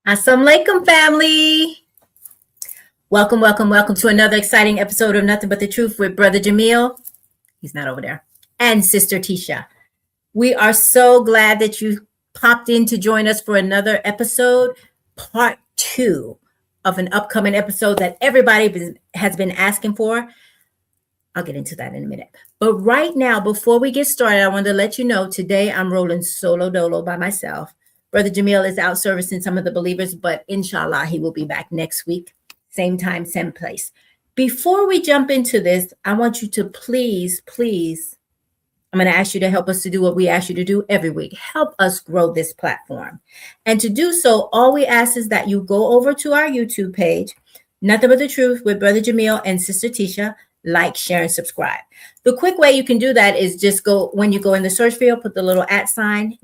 Assalamu alaikum, family. Welcome to another exciting episode of Nothing But the Truth with Brother Jamil. He's not over there. And Sister Tisha. We are so glad that you popped in to join us for another episode, part 2 of an upcoming episode that everybody has been asking for. I'll get into that in a minute. But right now, before we get started, I want to let you know today I'm rolling solo dolo by myself. Brother Jamil is out servicing some of the believers, but inshallah, he will be back next week. Same time, same place. Before we jump into this, I want you to please, I'm going to ask you to help us to do what we ask you to do every week. Help us grow this platform. And to do so, all we ask is that you go over to our YouTube page, Nothing But the Truth with Brother Jamil and Sister Tisha. Like, share, and subscribe. The quick way you can do that is just go, when you go in the search field, put the little @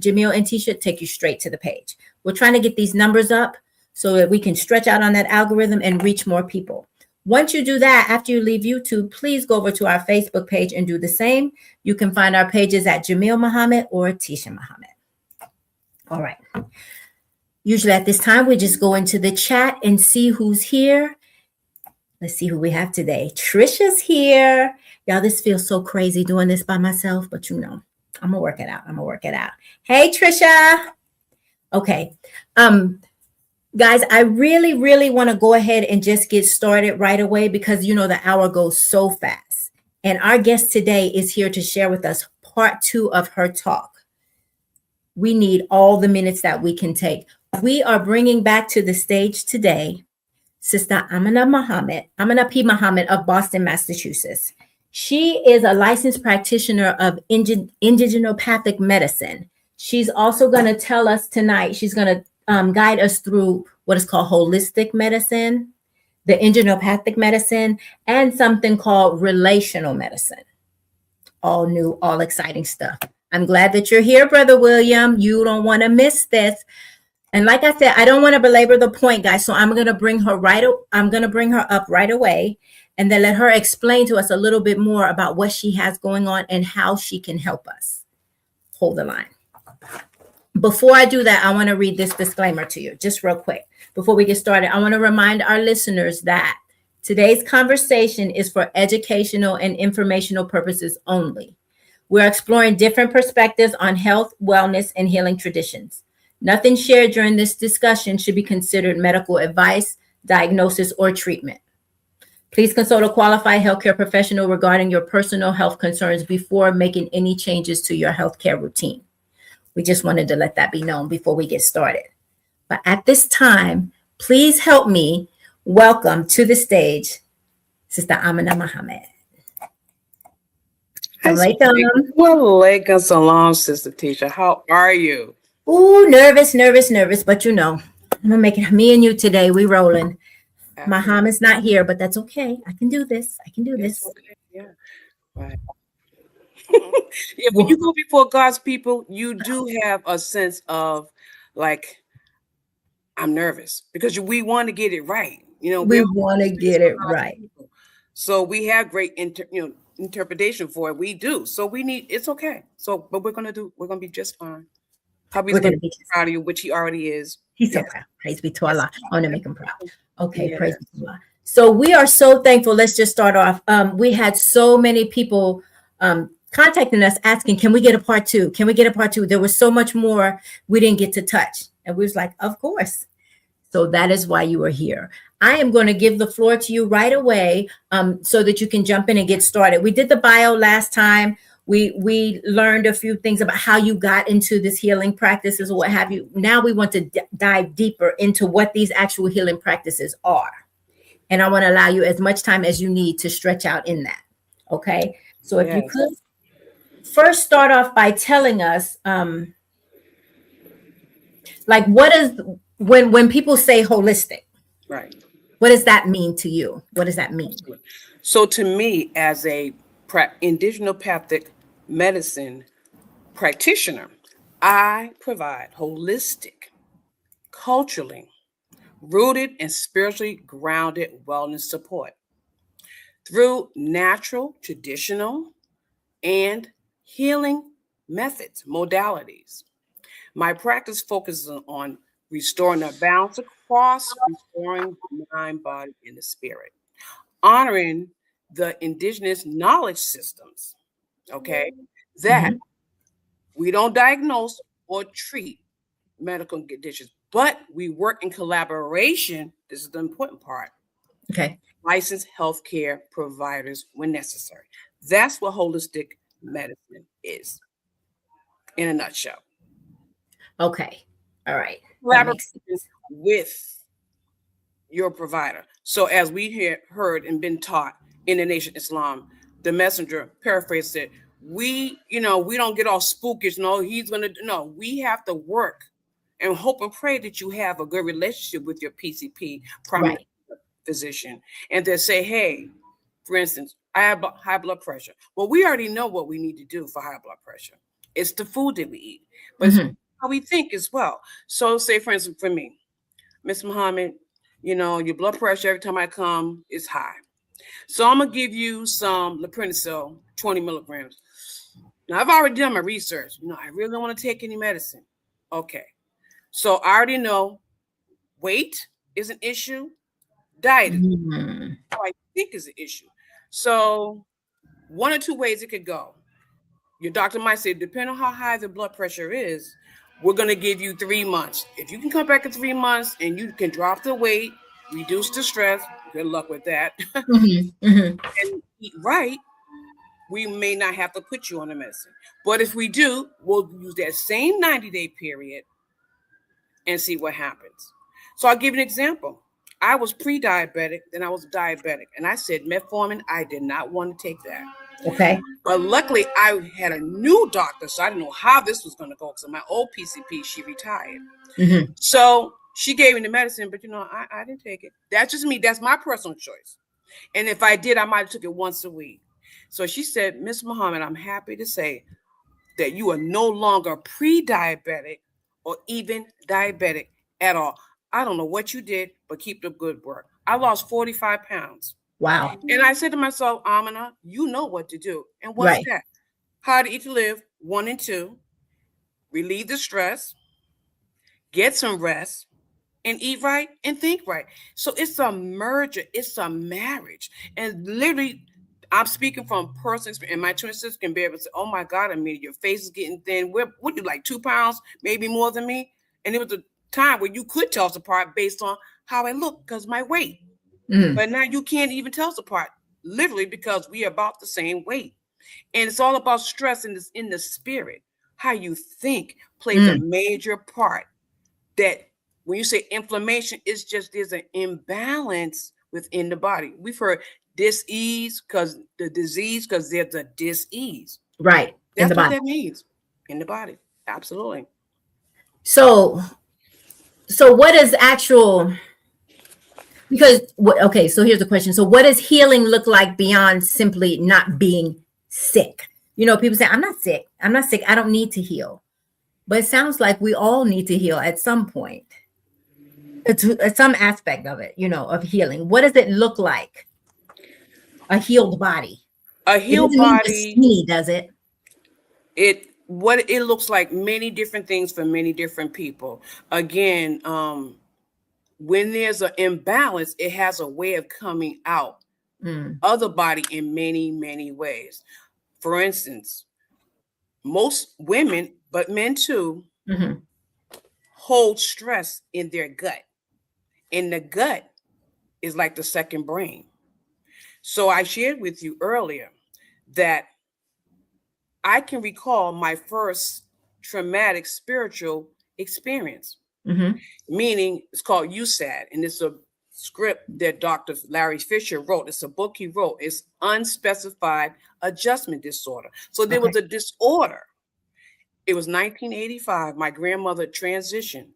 Jamil and Tisha, take you straight to the page. We're trying to get these numbers up so that we can stretch out on that algorithm and reach more people. Once you do that, after you leave YouTube, please go over to our Facebook page and do the same. You can find our pages at Jamil Muhammad or Tisha Muhammad. All right. Usually at this time, we just go into the chat and see who's here. Let's see who we have today. Trisha's here. Y'all, this feels so crazy doing this by myself, but I'm going to work it out. Hey, Trisha. Okay. Guys, I really want to go ahead and just get started right away because, the hour goes so fast. And our guest today is here to share with us part 2 of her talk. We need all the minutes that we can take. We are bringing back to the stage today Sister Amina P. Muhammad of Boston, Massachusetts. She is a licensed practitioner of indigenopathic medicine. She's also going to tell us tonight, she's going to guide us through what is called holistic medicine, the indigenopathic medicine, and something called relational medicine. All new, all exciting stuff. I'm glad that you're here, Brother William. You don't want to miss this. And like I said, I don't want to belabor the point, guys. So I'm going to bring her up right away and then let her explain to us a little bit more about what she has going on and how she can help us. Hold the line. Before I do that, I want to read this disclaimer to you just real quick. Before we get started, I want to remind our listeners that today's conversation is for educational and informational purposes only. We're exploring different perspectives on health, wellness, and healing traditions. Nothing shared during this discussion should be considered medical advice, diagnosis, or treatment. Please consult a qualified healthcare professional regarding your personal health concerns before making any changes to your healthcare routine. We just wanted to let that be known before we get started. But at this time, please help me welcome to the stage Sister Amina Muhammad. Walaikum salam, Sister Tisha. How are you? Ooh, nervous, but I'm gonna make it me and you today. We rolling. Muhammad's not here, but that's okay. I can do this. Okay. Yeah. Right. Yeah, when you go before God's people, you do have a sense of like, I'm nervous because we want to get it right. We want to get it right. People. So we have great interpretation for it. We do. So it's okay. So, but we're gonna be just fine. Hubby's going to be proud of you, which he already is. He's so proud. Praise be to Allah. I want to make him proud. Okay, praise be to Allah. So we are so thankful. Let's just start off. We had so many people contacting us asking, can we get a part 2? Can we get a part 2? There was so much more we didn't get to touch. And we was like, of course. So that is why you are here. I am going to give the floor to you right away so that you can jump in and get started. We did the bio last time. We learned a few things about how you got into this healing practices or what have you. Now we want to dive deeper into what these actual healing practices are. And I want to allow you as much time as you need to stretch out in that. Okay. So if you could first start off by telling us, what is, when people say holistic, right? What does that mean to you? What does that mean? So to me, as a indigenopathic medicine practitioner, I provide holistic, culturally rooted and spiritually grounded wellness support through natural, traditional, and healing methods, modalities. My practice focuses on restoring the balance across, restoring the mind, body, and the spirit, honoring the indigenous knowledge systems, okay, that we don't diagnose or treat medical conditions, but we work in collaboration. This is the important part. Okay. Licensed healthcare providers when necessary. That's what holistic medicine is in a nutshell. Okay. All right. Collaboration with your provider. So as we heard and been taught in the Nation of Islam, the messenger paraphrased it, we don't get all spookish. No, we have to work and hope and pray that you have a good relationship with your PCP, primary physician, and they say, hey, for instance, I have high blood pressure. Well, we already know what we need to do for high blood pressure. It's the food that we eat, but it's how we think as well. So say, for instance, for me, Miss Muhammad, your blood pressure every time I come is high. So I'm going to give you some Loprinocel, 20 milligrams. Now, I've already done my research. I really don't want to take any medicine. Okay. So I already know weight is an issue. Diet, I think, is an issue. So one or two ways it could go. Your doctor might say, depending on how high the blood pressure is, we're going to give you 3 months. If you can come back in 3 months and you can drop the weight, reduce the stress, good luck with that, and eat right, we may not have to put you on the medicine. But if we do, we'll use that same 90-day period and see what happens. So I'll give you an example. I was pre-diabetic, then I was diabetic. And I said, metformin, I did not want to take that. Okay. But luckily, I had a new doctor, so I didn't know how this was going to go. So my old PCP, she retired. So she gave me the medicine, but I didn't take it. That's just me. That's my personal choice. And if I did, I might have took it once a week. So she said, Miss Muhammad, I'm happy to say that you are no longer pre-diabetic or even diabetic at all. I don't know what you did, but keep the good work. I lost 45 pounds. Wow. And I said to myself, Amina, you know what to do. And what's that? How to Eat to Live, 1 and 2. Relieve the stress. Get some rest. And eat right and think right. So it's a merger. It's a marriage. And literally, I'm speaking from personal experience. And my twin sister can be able to say, oh my God, Amina, your face is getting thin. What you like 2 pounds, maybe more than me? And it was a time where you could tell us apart based on how I look because my weight. But now you can't even tell us apart, literally, because we are about the same weight. And it's all about stress in the spirit. How you think plays a major part. That when you say inflammation, it's just there's an imbalance within the body. We've heard dis-ease because the disease, because there's a dis-ease. Right. That's what that means in the body. Absolutely. So what is actual, because, okay, so here's the question. So what does healing look like beyond simply not being sick? People say, I'm not sick. I don't need to heal. But it sounds like we all need to heal at some point. It's some aspect of it, of healing. What does it look like? A healed body. A healed body. Skinny, does it? What it looks like many different things for many different people. Again, when there's an imbalance, it has a way of coming out of the body in many, many ways. For instance, most women, but men too, hold stress in their gut. And the gut is like the second brain. So I shared with you earlier that I can recall my first traumatic spiritual experience, meaning it's called USAD, and it's a script that Dr. Larry Fisher wrote. It's a book he wrote. It's unspecified adjustment disorder. So there was a disorder. It was 1985. My grandmother transitioned.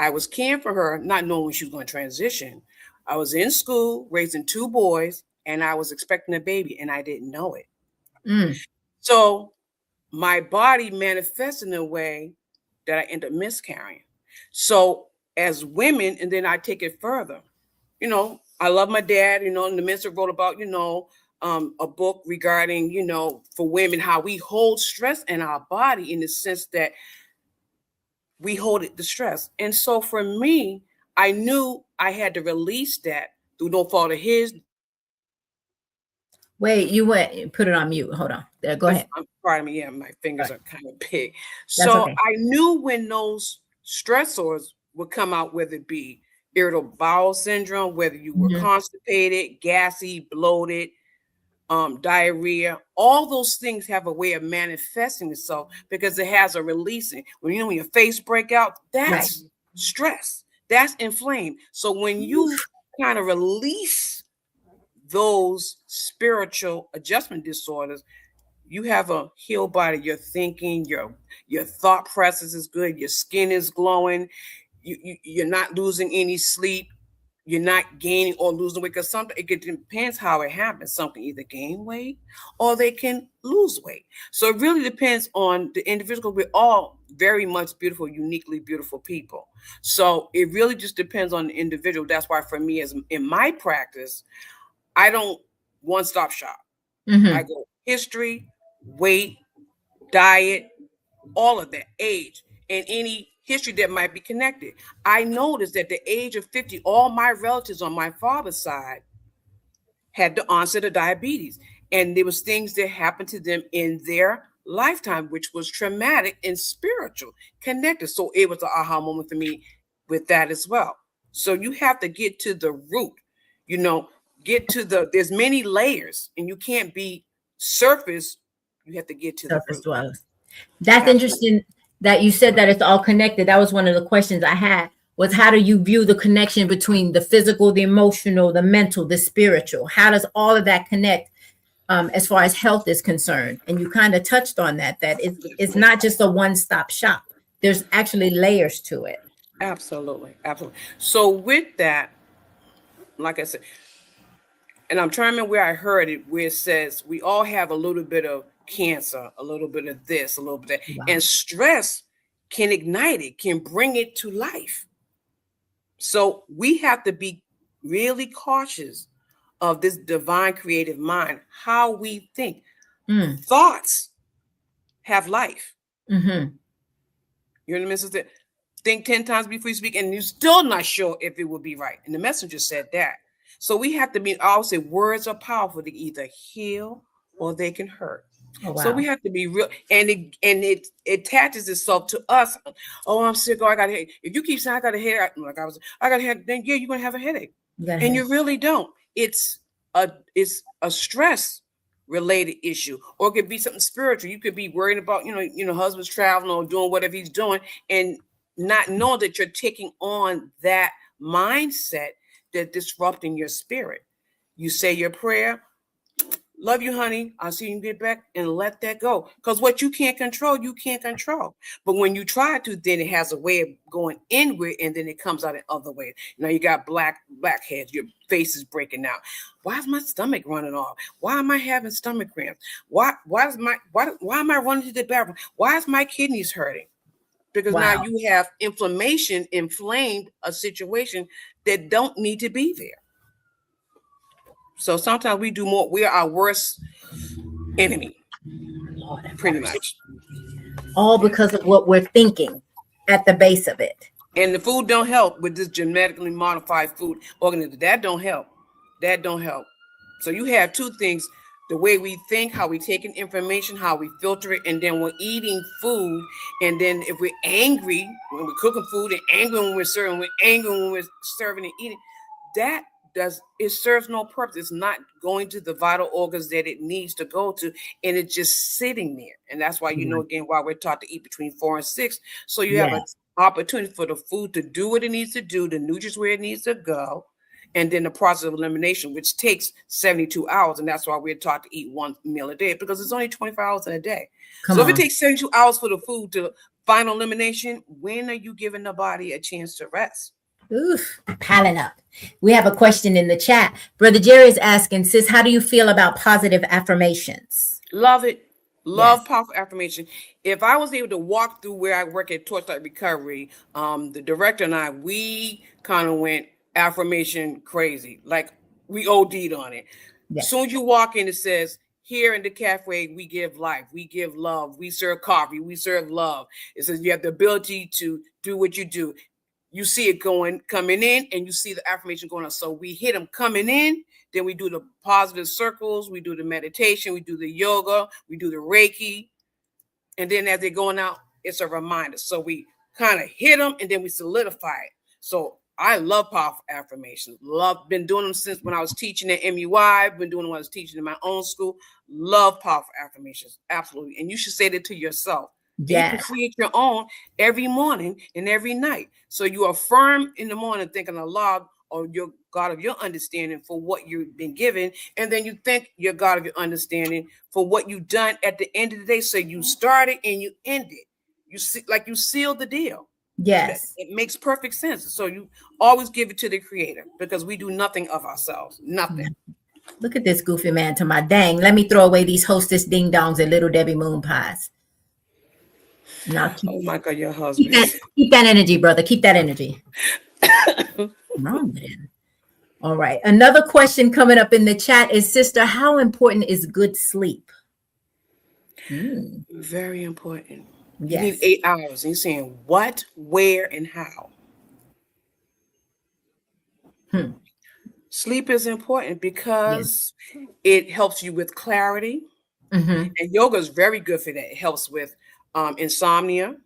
I was caring for her, not knowing when she was going to transition. I was in school, raising 2 boys, and I was expecting a baby, and I didn't know it. So my body manifested in a way that I ended up miscarrying. So as women, and then I take it further, I love my dad, and the minister wrote about, a book regarding, for women, how we hold stress in our body in the sense that we hold it the stress. And so for me, I knew I had to release that through no fault of his. Wait, you went put it on mute. Hold on. Go ahead. Pardon me. Yeah, my fingers are kind of big. That's So okay. I knew when those stressors would come out, whether it be irritable bowel syndrome, whether you were constipated, gassy, bloated, diarrhea, all those things have a way of manifesting itself because it has a releasing. When you know when your face break out, that's stress, that's inflamed. So when you kind of release those spiritual adjustment disorders, you have a healed body. Your thinking, your thought process is good. Your skin is glowing. You're not losing any sleep. You're not gaining or losing weight because something. It depends how it happens. Some can either gain weight or they can lose weight. So it really depends on the individual. We're all very much beautiful, uniquely beautiful people. So it really just depends on the individual. That's why for me, as in my practice, I don't one-stop shop. I go history, weight, diet, all of that, age, and any history that might be connected. I noticed at the age of 50, all my relatives on my father's side had the onset of diabetes. And there was things that happened to them in their lifetime, which was traumatic and spiritual connected. So it was an aha moment for me with that as well. So you have to get to the root, get to there's many layers and you can't be surface. You have to get to Surface the root. dwellers. That's interesting that you said that it's all connected. That was one of the questions I had, was how do you view the connection between the physical, the emotional, the mental, the spiritual? How does all of that connect as far as health is concerned? And you kind of touched on that it's not just a one-stop shop. There's actually layers to it. Absolutely. Absolutely. So with that, like I said, and I'm trying to remember where I heard it, where it says we all have a little bit of cancer, a little bit of this, a little bit of that. Wow. And stress can ignite it, can bring it to life. So we have to be really cautious of this divine creative mind, how we think. Thoughts have life. You know what I mean? So think 10 times before you speak, and you're still not sure if it will be right. And the messenger said that. So we have to be, I always say words are powerful. They either heal or they can hurt. Oh, wow. So we have to be real, and it attaches itself to us. Oh, I'm sick. Oh, I got a headache. If you keep saying I got a headache, I got a headache, then yeah, you're gonna have a headache. And you really don't. It's a stress related issue, or it could be something spiritual. You could be worried about, husband's traveling or doing whatever he's doing, and not know that you're taking on that mindset that's disrupting your spirit. You say your prayer, love you, honey, I'll see you get back, and let that go. Because what you can't control, you can't control. But when you try to, then it has a way of going inward, and then it comes out in other ways. Now you got blackheads, your face is breaking out. Why is my stomach running off? Why am I having stomach cramps? Why am I running to the bathroom? Why is my kidneys hurting? Because now you have inflamed a situation that don't need to be there. So sometimes we do more. We are our worst enemy, pretty much. All because of what we're thinking at the base of it. And the food don't help with this genetically modified food organism. That don't help. That don't help. So you have two things: the way we think, how we take in information, how we filter it, and then we're eating food. And then if we're angry when we're cooking food, and angry when we're serving, and eating, it serves no purpose. It's not going to the vital organs that it needs to go to, and it's just sitting there. And that's why, again, why we're taught to eat between 4 and 6. So you have an opportunity for the food to do what it needs to do, the nutrients where it needs to go, and then the process of elimination, which takes 72 hours. And that's why we're taught to eat one meal a day, because it's only 24 hours in a day. So if it takes 72 hours for the food to final elimination, when are you giving the body a chance to rest? Oof, piling up. We have a question in the chat. Brother Jerry is asking, sis, how do you feel about positive affirmations? Love it. Love powerful affirmation. If I was able to walk through where I work at Torchlight Recovery, the director and I, we kind of went affirmation crazy. Like we OD'd on it. As soon as you walk in, it says, here in the cafe, we give life, we give love, we serve coffee, we serve love. It says you have the ability to do what you do. You see it coming in, and you see the affirmation going on. So we hit them coming in, then we do the positive circles, we do the meditation, we do the yoga, we do the Reiki. And then as they're going out, it's a reminder. So we kind of hit them and then we solidify it. So I love powerful affirmations. Been doing them since when I was teaching at MUI. Been doing them when I was teaching in my own school. Love powerful affirmations. Absolutely. And you should say that to yourself. Yes. You can create your own every morning and every night. So you affirm in the morning thinking Allah or your God of your understanding for what you've been given. And then you thank your God of your understanding for what you've done at the end of the day. So you started and you ended. You see, like you sealed the deal. Yes. It makes perfect sense. So you always give it to the Creator because we do nothing of ourselves. Nothing. Look at this goofy man to my dang. Let me throw away these Hostess ding dongs and Little Debbie moon pies. Now oh my God, your husband. Keep that energy, brother. Keep that energy. What's wrong with him? All right. Another question coming up in the chat is, sister, how important is good sleep? Very important. Yes. You need 8 hours. And you're saying what, where, and how? Sleep is important because it helps you with clarity. And yoga is very good for that. It helps with insomnia.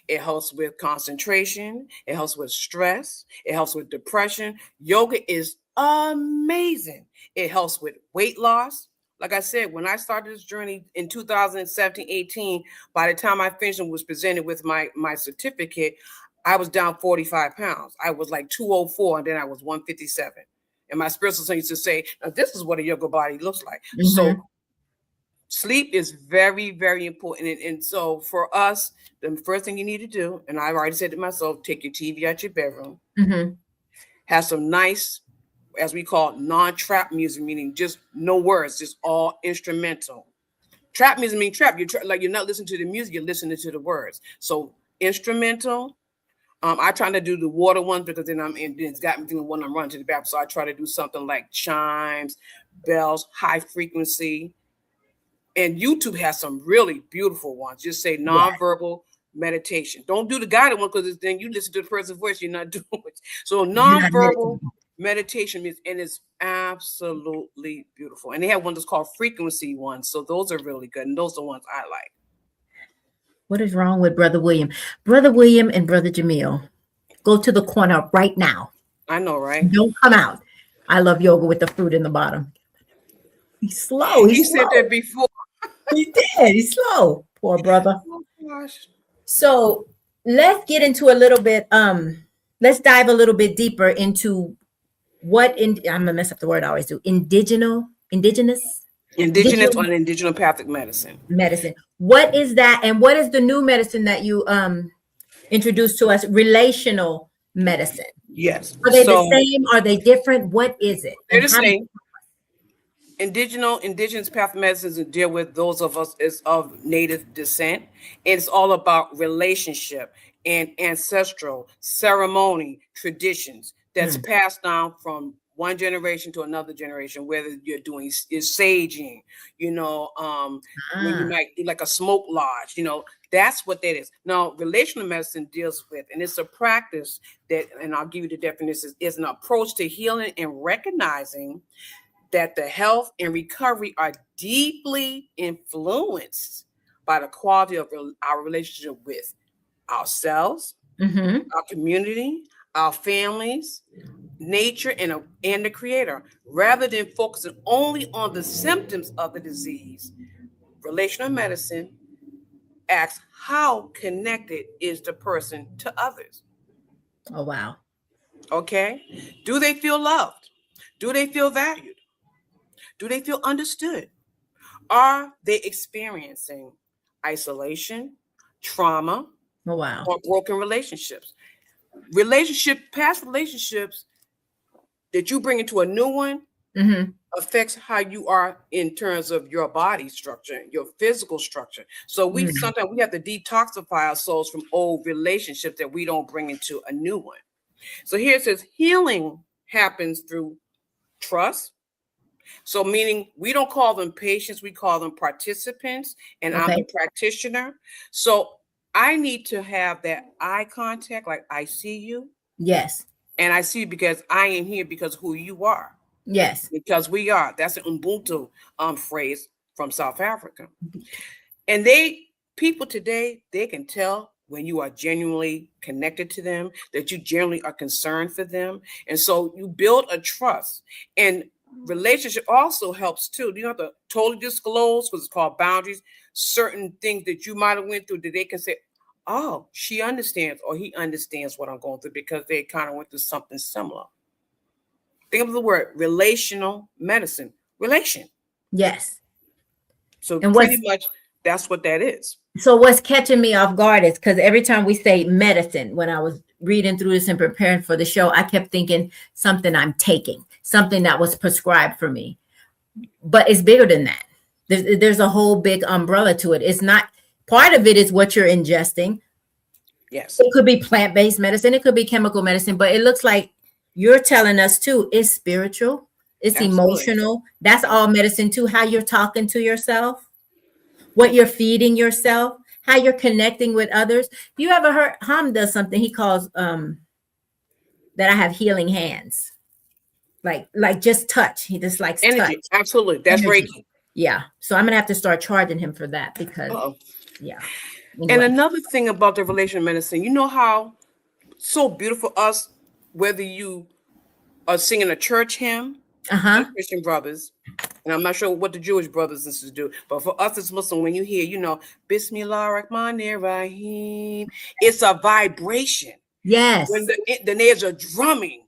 It helps with concentration. It helps with stress. It helps with depression. Yoga is amazing. It helps with weight loss. Like I said, when I started this journey in 2017-18, by the time I finished and was presented with my certificate, I was down 45 pounds. I was like 204, and then I was 157. And my spiritual son used to say, now, this is what a yoga body looks like. So sleep is very, very important. And so for us, the first thing you need to do, and I've already said to myself, take your TV out your bedroom, have some nice, as we call it, non-trap music, meaning just no words, just all instrumental. Trap music means trap. Like you're not listening to the music, you're listening to the words. So instrumental. I try to do the water ones because then it's got me doing when I'm running to the bathroom. So I try to do something like chimes, bells, high frequency. And YouTube has some really beautiful ones. Just say nonverbal meditation. Don't do the guided one because then you listen to the person's voice, you're not doing it. So nonverbal meditation means, and it's absolutely beautiful. And they have one that's called frequency ones. So those are really good. And those are the ones I like. What is wrong with Brother William? Brother William and Brother Jamil, go to the corner right now. I know, right? Don't come out. I love yoga with the fruit in the bottom. He's slow. He said that before. He did. He's slow. Poor brother. Oh, gosh. So let's get into a little bit. Let's dive a little bit deeper into I'm gonna mess up the word I always do. Indigenous or indigenopathic medicine. What is that, and what is the new medicine that you introduced to us? Relational medicine. Yes. Are they the same? Are they different? What is it? They're the same. Indigenous path medicines deal with those of us as of native descent. It's all about relationship and ancestral ceremony traditions that's passed down from one generation to another generation, whether you're doing is saging, when you might do like a smoke lodge, that's what that is. Now, relational medicine deals with, and it's a practice that, and I'll give you the definition, is an approach to healing and recognizing that the health and recovery are deeply influenced by the quality of our relationship with ourselves, our community, our families, nature, and the Creator, rather than focusing only on the symptoms of the disease. Relational medicine asks, how connected is the person to others? Oh, wow. Okay. Do they feel loved? Do they feel valued? Do they feel understood? Are they experiencing isolation, trauma, or broken relationships? Past relationships that you bring into a new one affects how you are in terms of your body structure, your physical structure. So sometimes we have to detoxify our souls from old relationships that we don't bring into a new one. So here it says healing happens through trust, So meaning we don't call them patients, we call them participants, and I'm the practitioner. So I need to have that eye contact, like I see you. Yes. And I see you because I am here because who you are. Yes. Because we are. That's an Ubuntu phrase from South Africa. And people today, they can tell when you are genuinely connected to them, that you genuinely are concerned for them. And so you build a trust. And relationship also helps too. You don't have to totally disclose, because it's called boundaries, certain things that you might have went through that they can say, oh, she understands, or he understands what I'm going through, because they kind of went through something similar. Think of the word relational medicine. Relation. Yes. So pretty much that's what that is. So what's catching me off guard is because every time we say medicine, when I was reading through this and preparing for the show, I kept thinking something I'm taking, something that was prescribed for me. But it's bigger than that. There's a whole big umbrella to it. It's not, part of it is what you're ingesting. Yes. It could be plant-based medicine. It could be chemical medicine, but it looks like you're telling us too, it's spiritual, it's emotional. That's all medicine too. How you're talking to yourself, what you're feeding yourself, how you're connecting with others. You ever heard Ham does something he calls that I have healing hands. Like just touch. He just likes energy. Touch. Absolutely. That's Reiki. Yeah. So I'm gonna have to start charging him for that because yeah. Anyway. And another thing about the relational medicine, you know how so beautiful us, whether you are singing a church hymn, Christian brothers, and I'm not sure what the Jewish brothers and sisters do, but for us as Muslim, when you hear, Bismillah Rahmanir Rahim, it's a vibration. Yes. When the nails are drumming,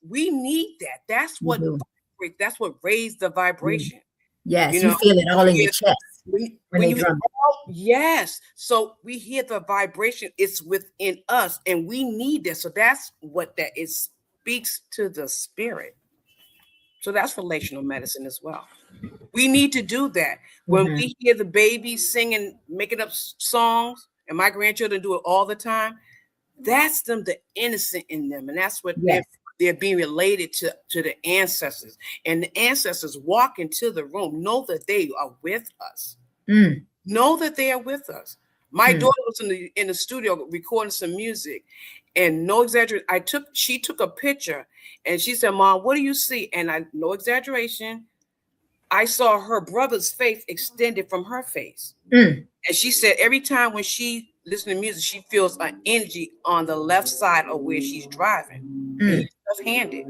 we need that. That's what vibrates. That's what raised the vibration. Yes, you feel it all in your chest when they drum. Yes. So we hear the vibration. It's within us, and we need that. So that's what that is. Speaks to the spirit. So that's relational medicine as well. We need to do that. When we hear the babies singing, making up songs, and my grandchildren do it all the time, that's them, the innocent in them. And that's what they're being related to the ancestors. And the ancestors walk into the room, know that they are with us. Know that they are with us. My daughter was in the studio recording some music, and no exaggeration, she took a picture and she said, Mom, what do you see? And no exaggeration, I saw her brother's face extended from her face. And she said every time when she listens to music, she feels an energy on the left side of where she's driving. Left-handed.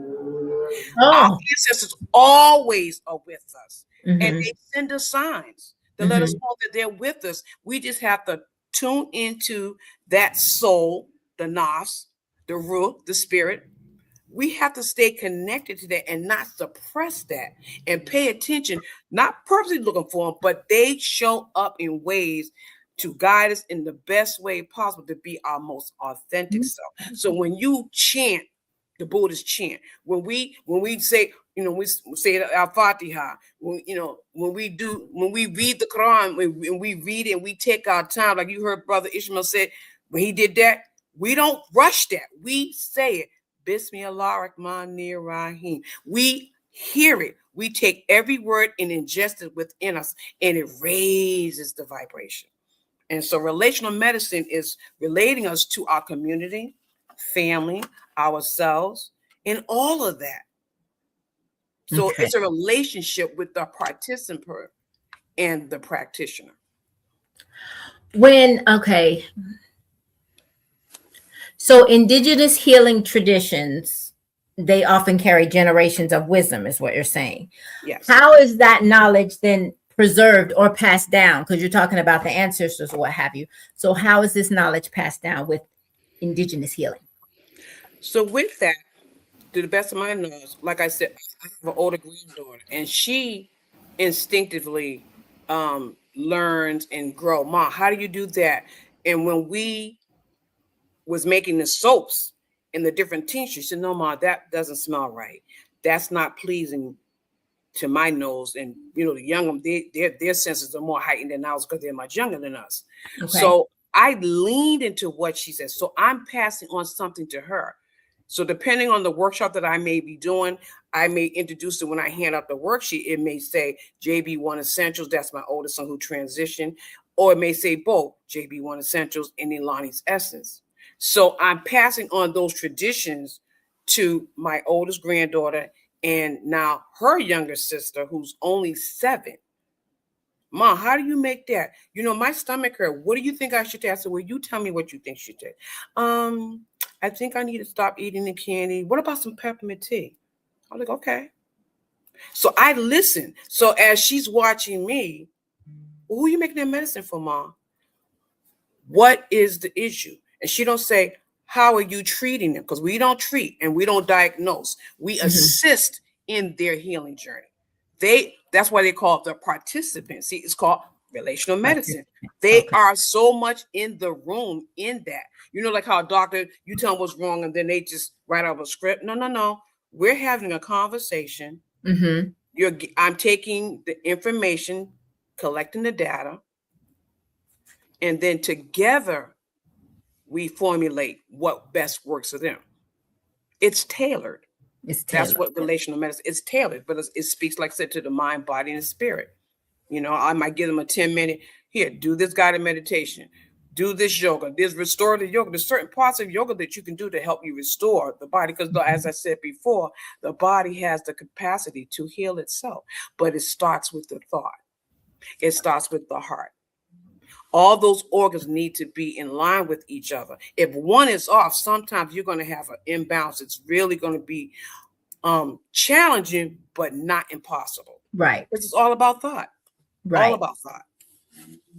Our ancestors always are with us. And they send us signs to let us know that they're with us. We just have to tune into that soul, the nafs, the ruh, the spirit. We have to stay connected to that and not suppress that and pay attention, not purposely looking for them, but they show up in ways to guide us in the best way possible to be our most authentic self. So when you chant, the Buddhist chant, when we say, we say Al-Fatiha, when we read the Quran, when we read it and we take our time, like you heard Brother Ishmael said, when he did that, we don't rush that. We say it. Bismillah Rahmanir Rahim. We hear it. We take every word and ingest it within us, and it raises the vibration. And so relational medicine is relating us to our community, family, ourselves, and all of that. So it's a relationship with the participant and the practitioner. So indigenous healing traditions, they often carry generations of wisdom, is what you're saying. Yes. How is that knowledge then preserved or passed down? Because you're talking about the ancestors or what have you. So how is this knowledge passed down with indigenous healing? So with that, to the best of my knowledge, like I said, I have an older granddaughter, and she instinctively learns and grow. Mom, how do you do that? And when we was making the soaps and the different tinctures, she said, no, Mom, that doesn't smell right. That's not pleasing to my nose. And the young, their senses are more heightened than ours because they're much younger than us. So I leaned into what she said. So I'm passing on something to her. So depending on the workshop that I may be doing, I may introduce it when I hand out the worksheet. It may say JB1 Essentials. That's my oldest son who transitioned. Or it may say both JB1 Essentials and Ilani's Essence. So I'm passing on those traditions to my oldest granddaughter and now her younger sister, who's only 7. Mom, how do you make that? You know, my stomach hurt. What do you think I should take? I said, well, you tell me what you think she did. I think I need to stop eating the candy. What about some peppermint tea? I'm like, okay. So I listen. So as she's watching me, well, who are you making that medicine for, Mom? What is the issue? And she don't say, how are you treating them? Because we don't treat and we don't diagnose. We assist in their healing journey. That's why they call it the participant. See, it's called relational medicine. They are so much in the room in that. You know, like how a doctor, you tell them what's wrong and then they just write out a script. No. We're having a conversation. I'm taking the information, collecting the data, and then together we formulate what best works for them. It's tailored. That's what relational medicine is, tailored, but it speaks, like I said, to the mind, body, and spirit. You know, I might give them a 10-minute, here, do this guided meditation, do this yoga, there's restorative yoga. There's certain parts of yoga that you can do to help you restore the body. Because as I said before, the body has the capacity to heal itself, but it starts with the thought. It starts with the heart. All those organs need to be in line with each other. If one is off, sometimes you're going to have an imbalance. It's really going to be challenging, but not impossible. Right. This is all about thought. Right. All about thought.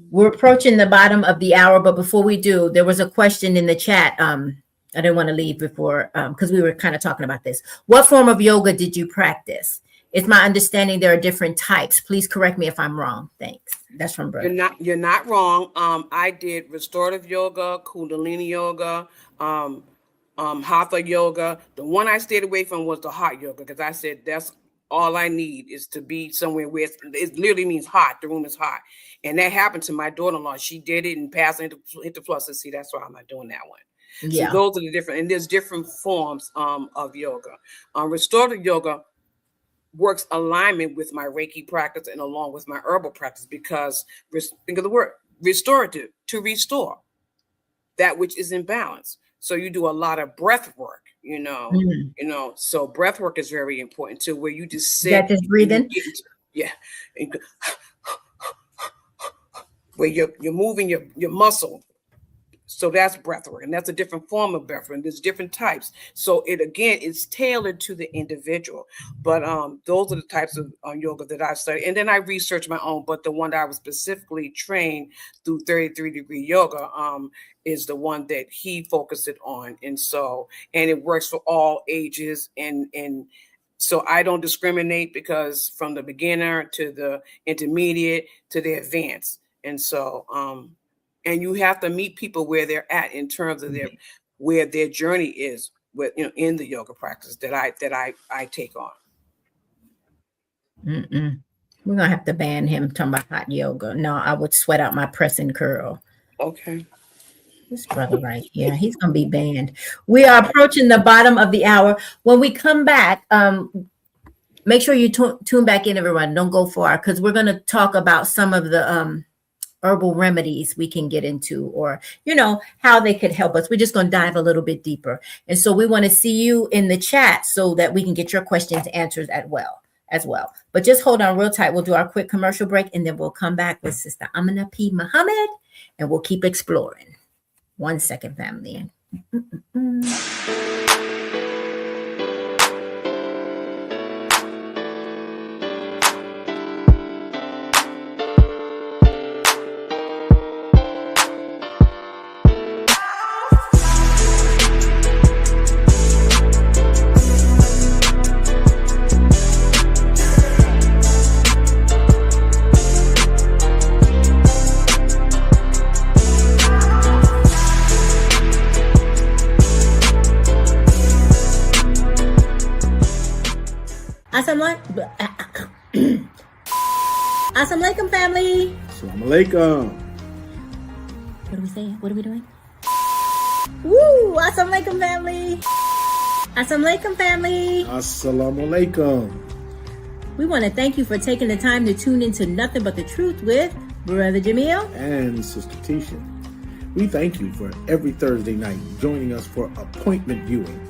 We're approaching the bottom of the hour, but before we do, there was a question in the chat. I didn't want to leave before because we were kind of talking about this. What form of yoga did you practice? It's my understanding there are different types. Please correct me if I'm wrong. Thanks. That's from Brother. You're not wrong. I did restorative yoga, Kundalini yoga, Hatha yoga. The one I stayed away from was the hot yoga because I said that's all I need is to be somewhere where it literally means hot. The room is hot. And that happened to my daughter-in-law. She did it and passed it, hit the plus. And see, that's why I'm not doing that one. Yeah. So those are the different, and there's different forms of yoga. Restorative yoga works alignment with my Reiki practice and along with my herbal practice because think of the word restorative, to restore that which is in balance. So you do a lot of breath work, you know, so breath work is very important too, where you just sit. That is breathing. Where you're moving your muscle. So that's breath work, and that's a different form of breath work. There's different types. So it's tailored to the individual. But those are the types of yoga that I've studied. And then I researched my own, but the one that I was specifically trained through 33-degree yoga is the one that he focused it on. And it works for all ages. And so I don't discriminate because from the beginner to the intermediate to the advanced. And so, and you have to meet people where they're at in terms of where their journey is with, in the yoga practice that I take on. We're gonna have to ban him talking about hot yoga. No, I would sweat out my press and curl. Okay. This brother right here, he's gonna be banned. We are approaching the bottom of the hour. When we come back, make sure you tune back in, everyone. Don't go far because we're gonna talk about some of the herbal remedies we can get into, or how they could help us. We're just going to dive a little bit deeper, and so we want to see you in the chat so that we can get your questions answered as well. But just hold on real tight. We'll do our quick commercial break, and then we'll come back with Sister Amina Muhammad, and we'll keep exploring. 1 second, family. Assalamu alaikum, family. Assalamu alaikum. What are we saying? What are we doing? Woo! Assalamu alaikum, family. Assalamu alaikum, family. Assalamu alaikum. We want to thank you for taking the time to tune into Nothing But the Truth with Brother Jamil and Sister Tisha. We thank you for every Thursday night joining us for appointment viewing.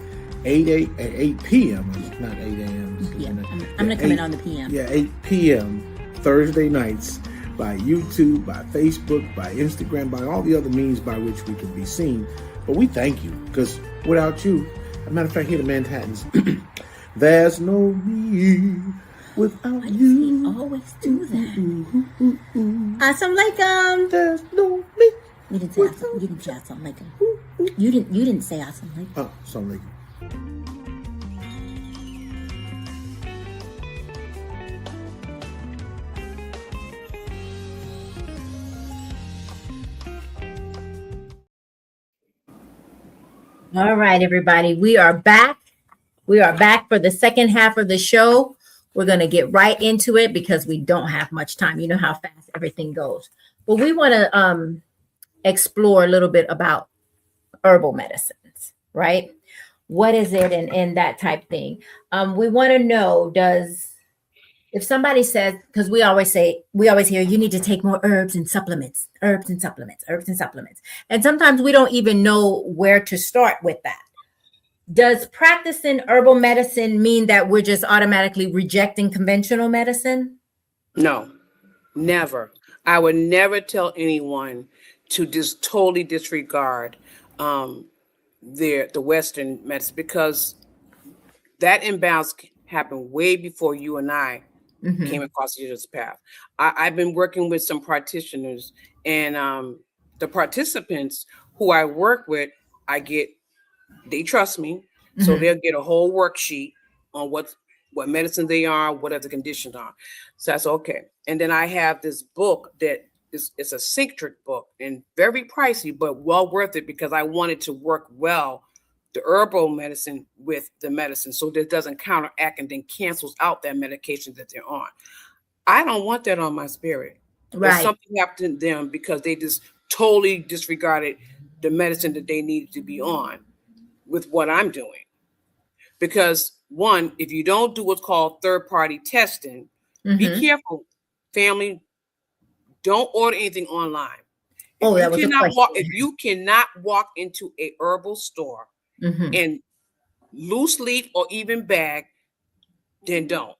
8 p.m. Not 8 a.m. Yeah, I'm going to come in on the p.m. Yeah, 8 p.m. Thursday nights by YouTube, by Facebook, by Instagram, by all the other means by which we can be seen. But we thank you, because without you, as a matter of fact, here the Manhattans, there's no me without you. Why always do that? Assalamu alaikum. There's no me. You didn't say assalamu alaikum. You didn't say assalamu alaikum. Oh, assalamu alaikum. All right, everybody. We are back. We are back for the second half of the show. We're going to get right into it because we don't have much time. You know how fast everything goes. But we want to explore a little bit about herbal medicines, right? What is it and that type thing. We want to know, if somebody says, because we always hear you need to take more herbs and supplements. And sometimes we don't even know where to start with that. Does practicing herbal medicine mean that we're just automatically rejecting conventional medicine? No, never. I would never tell anyone to just totally disregard the Western medicine, because that imbalance happened way before you and I came across each other's path. I've been working with some practitioners, and the participants who I work with, they trust me, so they'll get a whole worksheet on what medicine they are, what other conditions are. So that's okay. And then I have this book that it's a Synctric book, and very pricey, but well worth it, because I wanted to work well the herbal medicine with the medicine, so that it doesn't counteract and then cancels out that medication that they're on. I don't want that on my spirit. Right. If something happened to them because they just totally disregarded the medicine that they needed to be on with what I'm doing. Because one, if you don't do what's called third-party testing, be careful, family. Don't order anything online. If you cannot walk into a herbal store and loose leaf or even bag, then don't.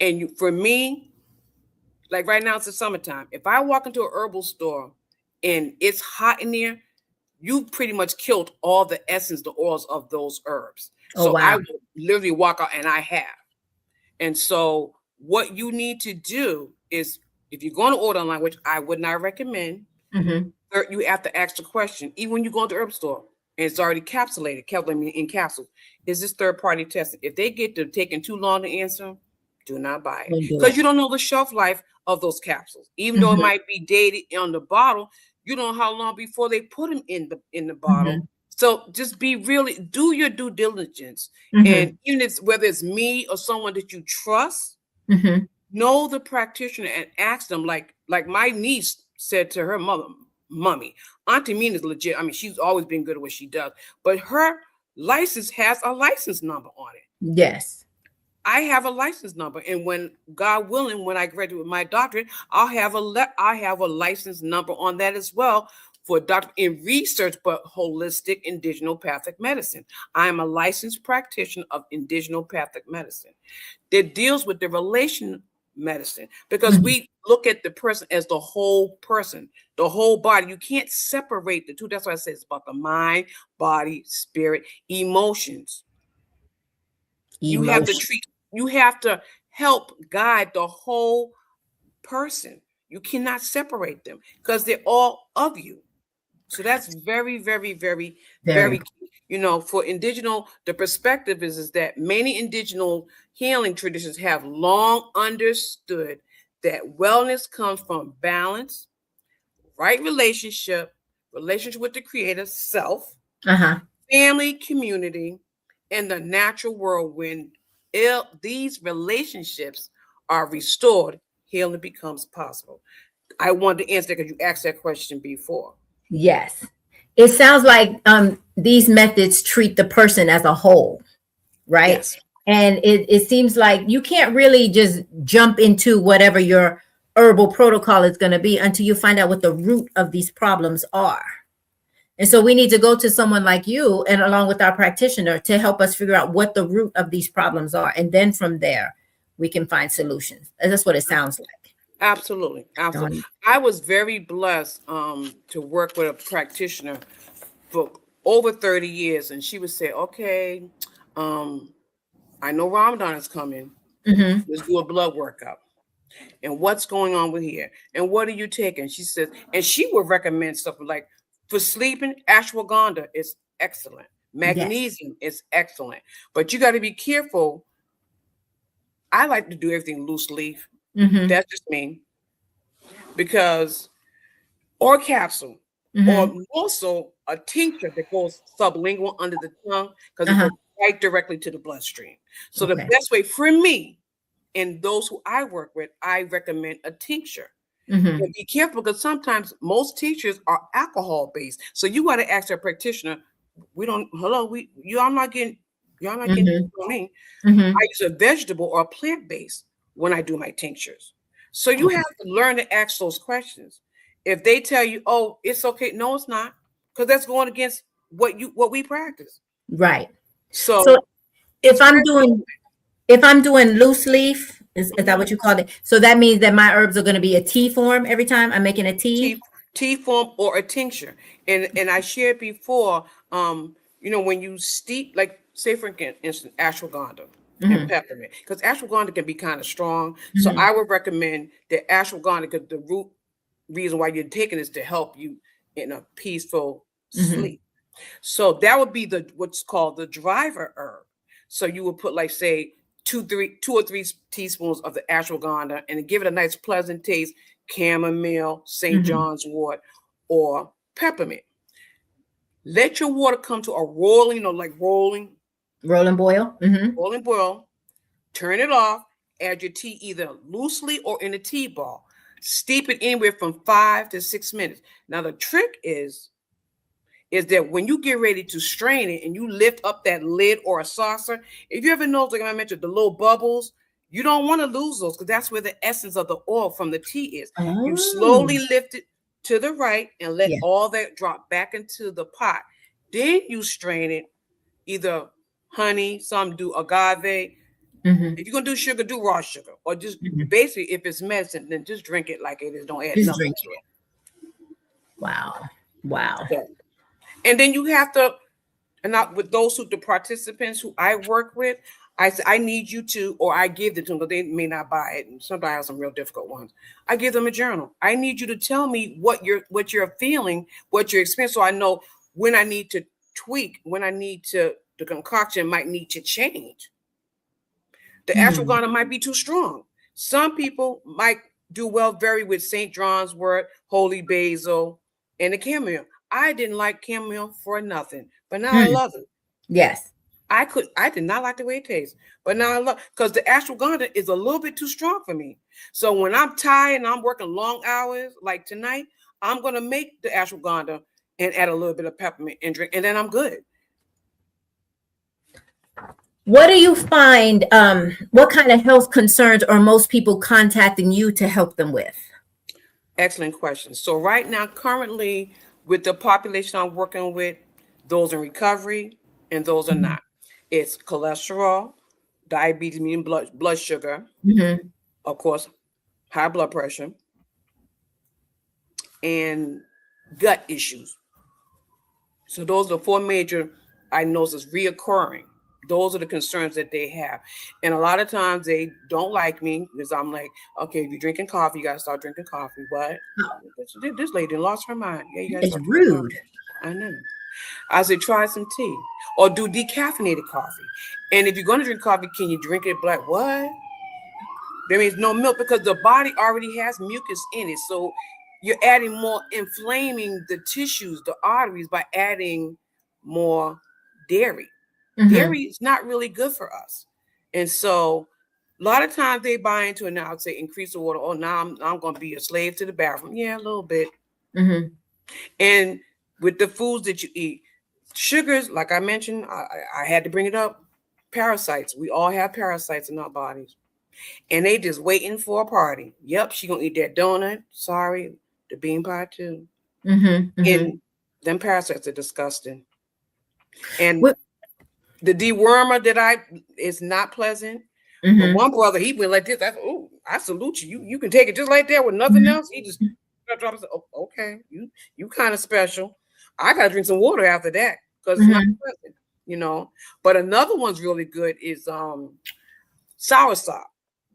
And for me, like right now, it's the summertime. If I walk into a herbal store and it's hot in there, you pretty much killed all the essence, the oils of those herbs. So wow. I will literally walk out, and I have. And so what you need to do is, if you're going to order online, which I would not recommend, you have to ask the question, even when you go to the herb store and it's already kept in capsules, is this third-party tested? If they get to taking too long to answer, do not buy it, because you don't know the shelf life of those capsules. Even though it might be dated on the bottle, you don't know how long before they put them in the bottle. So just do your due diligence. And even if whether it's me or someone that you trust, know the practitioner and ask them. Like my niece said to her mommy, Auntie Mina is legit. I mean, she's always been good at what she does, but her license has a license number on it. Yes. I have a license number, and when God willing, when I graduate with my doctorate, I have a license number on that as well for doctor in research, but holistic indigenopathic medicine. I am a licensed practitioner of indigenopathic medicine that deals with the relation medicine, because we look at the person as the whole person, the whole body. You can't separate the two. That's why I say it's about the mind, body, spirit, emotions. You have to help guide the whole person. You cannot separate them, because they're all of you. So that's very, very, very, very key. For indigenous, the perspective is that many indigenous healing traditions have long understood that wellness comes from balance, right relationship with the creator, self, family, community, and the natural world. When these relationships are restored, healing becomes possible. I wanted to answer that because you asked that question before. Yes. It sounds like these methods treat the person as a whole, right? Yes. And it seems like you can't really just jump into whatever your herbal protocol is going to be until you find out what the root of these problems are. And so we need to go to someone like you and along with our practitioner to help us figure out what the root of these problems are. And then from there, we can find solutions. And that's what it sounds like. Absolutely. Absolutely. I was very blessed to work with a practitioner for over 30 years. And she would say, okay, I know Ramadan is coming. Mm-hmm. Let's do a blood workup. And what's going on with here? And what are you taking? She says, and she would recommend stuff like for sleeping, ashwagandha is excellent. Magnesium is excellent. But you got to be careful. I like to do everything loose leaf. Mm-hmm. That's just me. Because, or capsule, Mm-hmm. or also a tincture that goes sublingual under the tongue because it goes right directly to the bloodstream. So the best way for me and those who I work with, I recommend a tincture. Mm-hmm. And be careful because sometimes most tinctures are alcohol based. So you got to ask their practitioner, I'm not getting this from me. Mm-hmm. I use a vegetable or a plant based when I do my tinctures. So you have to learn to ask those questions. If they tell you, oh, it's okay, no, it's not, because that's going against what we practice. Right. So if I'm doing loose leaf, is that what you call it? So that means that my herbs are going to be a tea form every time I'm making a tea? Tea form or a tincture. And I shared before, when you steep, like say for instance, ashwagandha and peppermint, because ashwagandha can be kind of strong. So I would recommend that ashwagandha, because the root reason why you're taking is to help you in a peaceful sleep. So that would be what's called the driver herb. So you would put like say 2 or 3 teaspoons of the ashwagandha and give it a nice pleasant taste, chamomile, St. John's wort, or peppermint. Let your water come to a rolling boil. Rolling boil. Turn it off. Add your tea either loosely or in a tea ball. Steep it anywhere from 5 to 6 minutes. Now the trick is that when you get ready to strain it and you lift up that lid or a saucer, if you ever notice, like I mentioned, the little bubbles, you don't want to lose those because that's where the essence of the oil from the tea is. Oh. You slowly lift it to the right and let all that drop back into the pot. Then you strain it, either honey, some do agave. If you're going to do sugar, do raw sugar. Or just basically, if it's medicine, then just drink it like it is. Don't add nothing to it. Wow. Okay. And then you have to, and not with the participants who I work with, I say, I need you to, or I give it to them, but they may not buy it. And sometimes I have some real difficult ones. I give them a journal. I need you to tell me what you're feeling, what you're experiencing, so I know when I need to tweak, when I need to, the concoction might need to change. The ashwagandha might be too strong. Some people might do well with St. John's wort, holy basil, and the chamomile. I didn't like chamomile for nothing, but now I love it. Yes. I did not like the way it tastes, but now I love, because the ashwagandha is a little bit too strong for me. So when I'm tired and I'm working long hours, like tonight, I'm going to make the ashwagandha and add a little bit of peppermint and drink, and then I'm good. What do you find, what kind of health concerns are most people contacting you to help them with? Excellent question. So right now, currently, with the population I'm working with, those in recovery and those are not. It's cholesterol, diabetes, meaning blood sugar, of course, high blood pressure, and gut issues. So those are the 4 major diagnoses reoccurring. Those are the concerns that they have. And a lot of times they don't like me because I'm like, okay, if you're drinking coffee, you got to start drinking coffee. What? This lady lost her mind. Yeah, you got to It's rude. I know. I said, try some tea or do decaffeinated coffee. And if you're going to drink coffee, can you drink it black? What? There means no milk because the body already has mucus in it. So you're adding more, inflaming the tissues, the arteries, by adding more dairy. Dairy is not really good for us. And so a lot of times they buy into it now, say increase the water. Oh, now I'm going to be a slave to the bathroom. Yeah, a little bit. And with the foods that you eat. Sugars, like I mentioned, I had to bring it up. Parasites. We all have parasites in our bodies. And they just waiting for a party. Yep, she gonna eat that donut. Sorry, the bean pie too. And them parasites are disgusting. And the dewormer is not pleasant. But one brother, he went like this. I salute you. You can take it just like that with nothing else. He just drops it. Oh, okay, you kind of special. I gotta drink some water after that because it's not pleasant, you know. But another one's really good is soursop.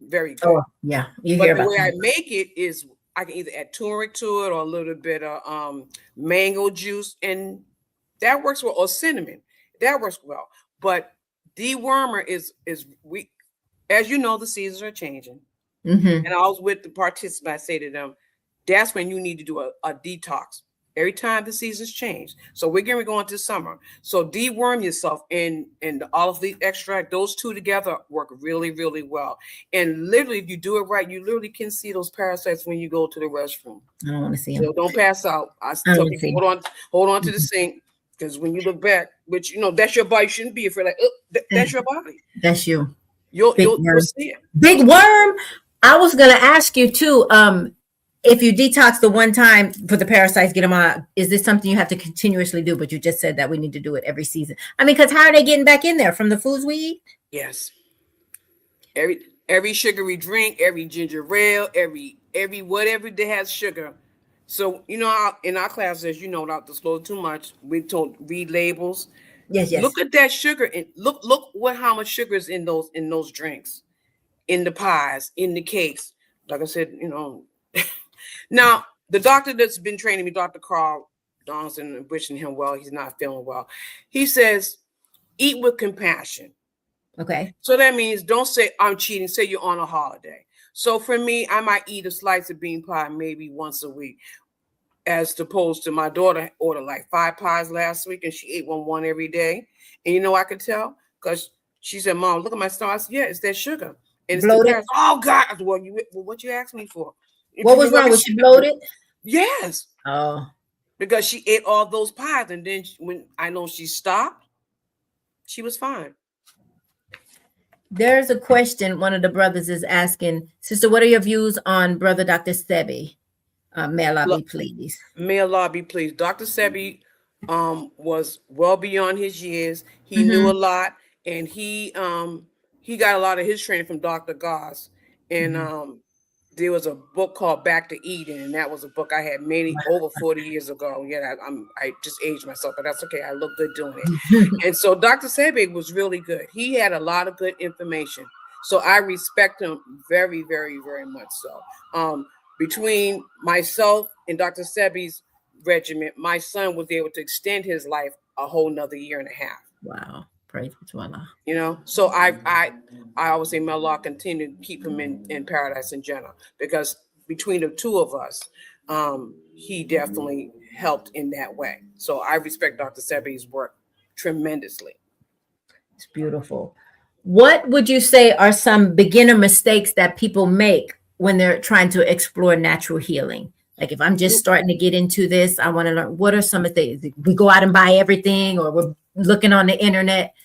Very good. Oh, yeah. But the way I make it is I can either add turmeric to it or a little bit of mango juice, and that works well, or cinnamon. That works well. But dewormer is we, as you know, the seasons are changing. And I was with the participants, I say to them, that's when you need to do a detox. Every time the seasons change. So we're going to go into summer. So deworm yourself and the olive leaf extract, those two together work really, really well. And literally, if you do it right, you literally can see those parasites when you go to the restroom. I don't want to see them. So don't pass out. I tell people, hold on to the sink, because when you look back, which, you know, that's your body. You shouldn't be afraid. Like, that's your body. That's you. You'll see it. Big worm. I was going to ask you too, if you detox the one time for the parasites, get them out, is this something you have to continuously do? But you just said that we need to do it every season. I mean, because how are they getting back in there from the foods we eat? Yes. Every sugary drink, every ginger ale, every whatever that has sugar. So, you know, in our classes, you know, not disclose too much, we told read labels. Yes. Look at that sugar and look how much sugar is in those drinks, in the pies, in the cakes. Like I said, you know. Now, the doctor that's been training me, Dr. Carl Donaldson, wishing him well, he's not feeling well. He says, eat with compassion. Okay. So that means don't say I'm cheating, say you're on a holiday. So for me, I might eat a slice of bean pie maybe once a week, as opposed to my daughter ordered like 5 pies last week and she ate one every day. And you know, I could tell because she said, Mom, look at my stomach. I said, yeah, it's that sugar. And it's bloated. Oh God. I said, well, what you asked me for? What was wrong? Was she bloated? Yes. Oh. Because she ate all those pies. And then when I know she stopped, she was fine. There's a question one of the brothers is asking, Sister, what are your views on Brother Dr. Sebi? May Allah be pleased. May Allah be pleased. Dr. Sebi was well beyond his years. He knew a lot, and he got a lot of his training from Dr. Goss. And there was a book called Back to Eden, and that was a book I had made over 40 years ago. Yeah, I just aged myself, but that's okay. I look good doing it. And so Dr. Sebi was really good. He had a lot of good information. So I respect him very, very, very much so. Between myself and Dr. Sebi's regiment, my son was able to extend his life a whole nother year and a half. Wow. Praise to Allah. You know, so I always say, may Allah continue to keep him in paradise in Jannah, because between the two of us, he definitely helped in that way. So I respect Dr. Sebi's work tremendously. It's beautiful. What would you say are some beginner mistakes that people make when they're trying to explore natural healing? Like, if I'm just starting to get into this, I want to learn, what are some of the things? We go out and buy everything, or we're looking on the internet.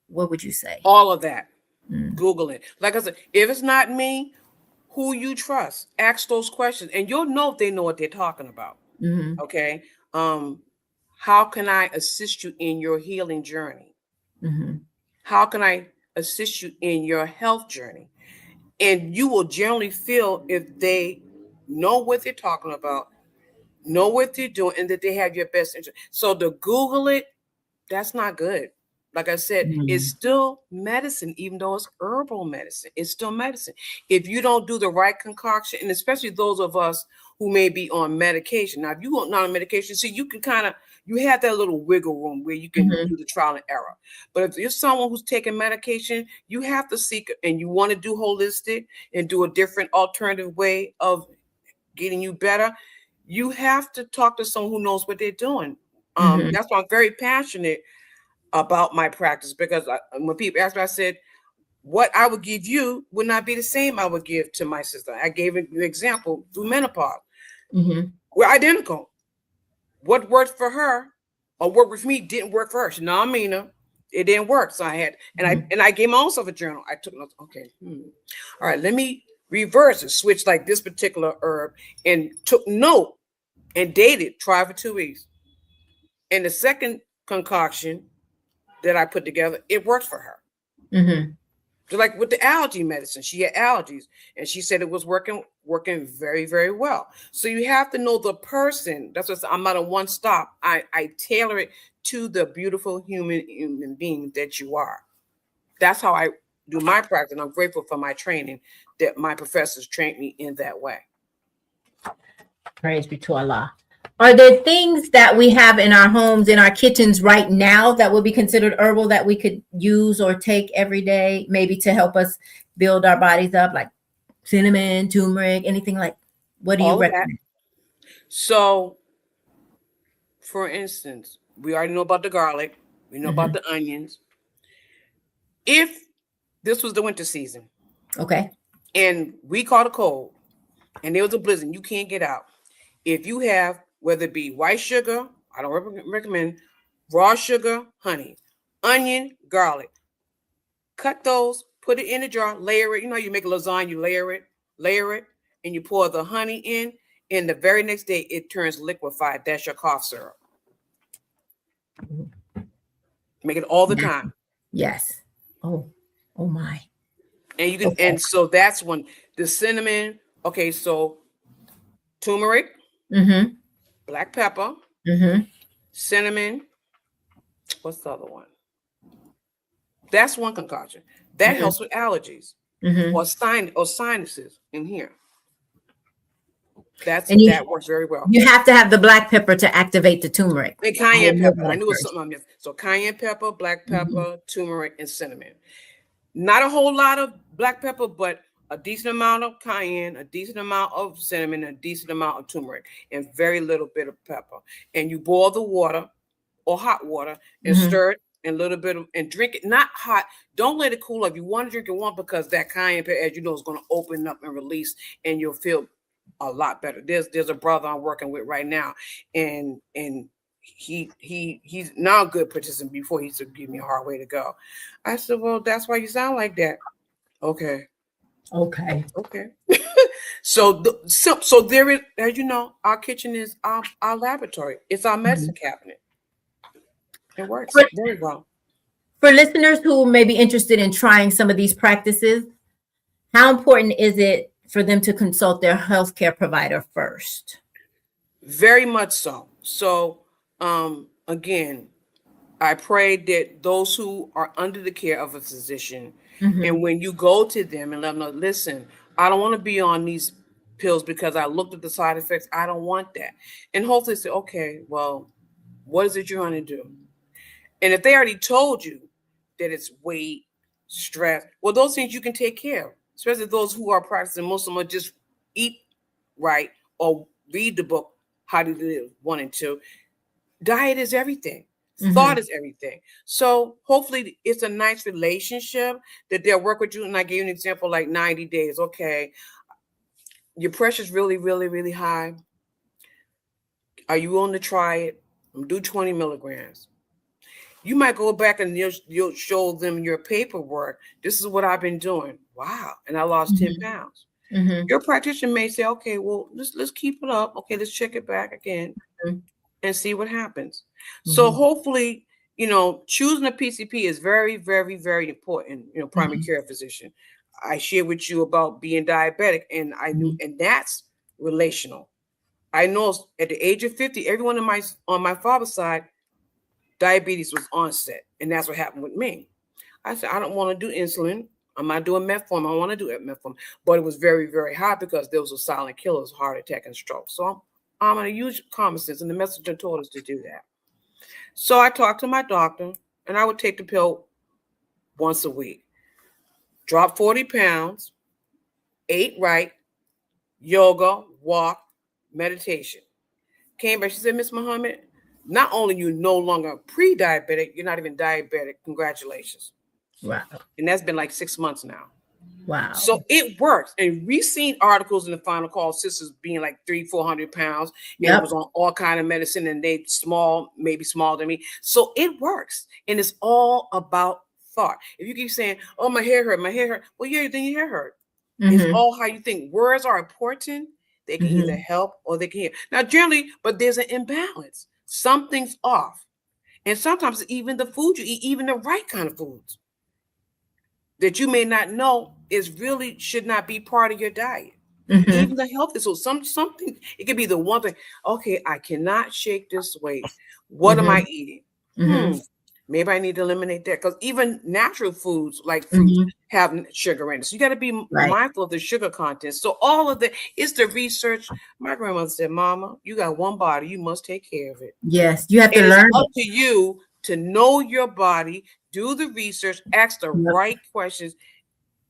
What would you say? All of that. Google it. Like I said, if it's not me, who you trust, ask those questions, and you'll know if they know what they're talking about. Okay. How can I assist you in your healing journey? How can I assist you in your health journey? And you will generally feel if they know what they're talking about, know what they're doing, and that they have your best interest. So to Google it, that's not good. Like I said, it's still medicine, even though it's herbal medicine. It's still medicine. If you don't do the right concoction, and especially those of us who may be on medication. Now, if you are not on medication, see, you can you have that little wiggle room where you can do the trial and error. But if you're someone who's taking medication, you have to seek, and you want to do holistic and do a different alternative way of getting you better, you have to talk to someone who knows what they're doing. That's why I'm very passionate about my practice, because when people ask me, I said, what I would give you would not be the same I would give to my sister. I gave an example through menopause. We're identical. what worked for her or what worked for me didn't work for her. She said, no, Amina, it didn't work. So I had, and I gave my own self a journal. I took notes. Okay. All right, let me reverse it, switch like this particular herb, and took note and dated, try for 2 weeks. And the second concoction that I put together, it worked for her. So like with the allergy medicine, she had allergies and she said it was working very, very well. So you have to know the person. That's what I'm not a one stop. I tailor it to the beautiful human being that you are. That's how I do my practice. And I'm grateful for my training that my professors trained me in that way. Praise be to Allah. Are there things that we have in our homes, in our kitchens right now that would be considered herbal that we could use or take every day, maybe to help us build our bodies up, like cinnamon, turmeric, anything like? What do you recommend? So, for instance, we already know about the garlic. We know about the onions. If this was the winter season, okay, and we caught a cold, and there was a blizzard, you can't get out. If you have, whether it be white sugar, I don't recommend raw sugar, honey, onion, garlic, cut those, put it in a jar, layer it. You know, you make a lasagna, you layer it, and you pour the honey in. And the very next day, it turns liquefied. That's your cough syrup. Make it all the time. Yes. Oh my. And you can, and so that's when the cinnamon. Okay, so turmeric, black pepper, cinnamon. What's the other one? That's one concoction. That helps with allergies or sinuses in here. That works very well. You have to have the black pepper to activate the turmeric. And cayenne pepper. I knew it was something I missed. So cayenne pepper, black pepper, turmeric, and cinnamon. Not a whole lot of black pepper, but a decent amount of cayenne, a decent amount of cinnamon, a decent amount of turmeric, and very little bit of pepper. And you boil the water or hot water and stir it and a little bit of, and drink it, not hot. Don't let it cool up. You want to drink it warm because that cayenne pepper, as you know, is going to open up and release, and you'll feel a lot better. There's a brother I'm working with right now, and he's now a good participant. Before he used to give me a hard way to go. I said, well, that's why you sound like that. Okay. So there is, as you know, our kitchen is our laboratory. It's our medicine cabinet. It works very well. For listeners who may be interested in trying some of these practices, how important is it for them to consult their healthcare provider first? Very much so. So, again, I pray that those who are under the care of a physician, and when you go to them and let them know, listen, I don't want to be on these pills because I looked at the side effects. I don't want that. And hopefully say, okay, well, what is it you're going to do? And if they already told you that it's weight, stress, well, those things you can take care of, especially those who are practicing Muslim or just eat right or read the book, How to Live 1 and 2. Diet is everything. Thought is everything. So hopefully it's a nice relationship that they'll work with you. And I gave you an example, like 90 days. Okay, your pressure's really, really, really high. Are you willing to try it? Do 20 milligrams. You might go back and you'll show them your paperwork. This is what I've been doing. Wow. And I lost 10 pounds. Your practitioner may say, okay, well, let's keep it up. Okay, let's check it back again and see what happens. So hopefully, you know, choosing a PCP is very, very, very important, you know, primary care physician. I shared with you about being diabetic, and I knew, and that's relational. I know at the age of 50, everyone on my father's side, diabetes was onset, and that's what happened with me. I said, I don't want to do insulin. I'm not doing metformin. I want to do metformin, but it was very, very high because those were silent killers, heart attack and stroke. So I'm going to use common sense, and the messenger told us to do that. So I talked to my doctor, and I would take the pill once a week. Drop 40 pounds, ate right, yoga, walk, meditation. Came back, she said, Miss Muhammad, not only you no longer pre-diabetic, you're not even diabetic. Congratulations. Wow. And that's been like 6 months now. Wow. So it works. And we've seen articles in the Final Call sisters being like 300-400 pounds, and it was on all kind of medicine, and they maybe smaller than me. So it works. And it's all about thought. If you keep saying, oh, my hair hurt, well, yeah, then your hair hurt. It's all how you think. Words are important. They can either help or they can heal. Now, generally, but there's an imbalance. Something's off. And sometimes even the food you eat, even the right kind of foods that you may not know is really should not be part of your diet. Even the healthy. So something, it could be the one thing. Okay, I cannot shake this weight. What am I eating? Maybe I need to eliminate that, because even natural foods like fruits have sugar in it. So you got to be mindful of the sugar content. So all of it's the research. My grandmother said, Mama, you got one body. You must take care of it. Yes, you have to learn. It's up to you to know your body, do the research, ask the right questions,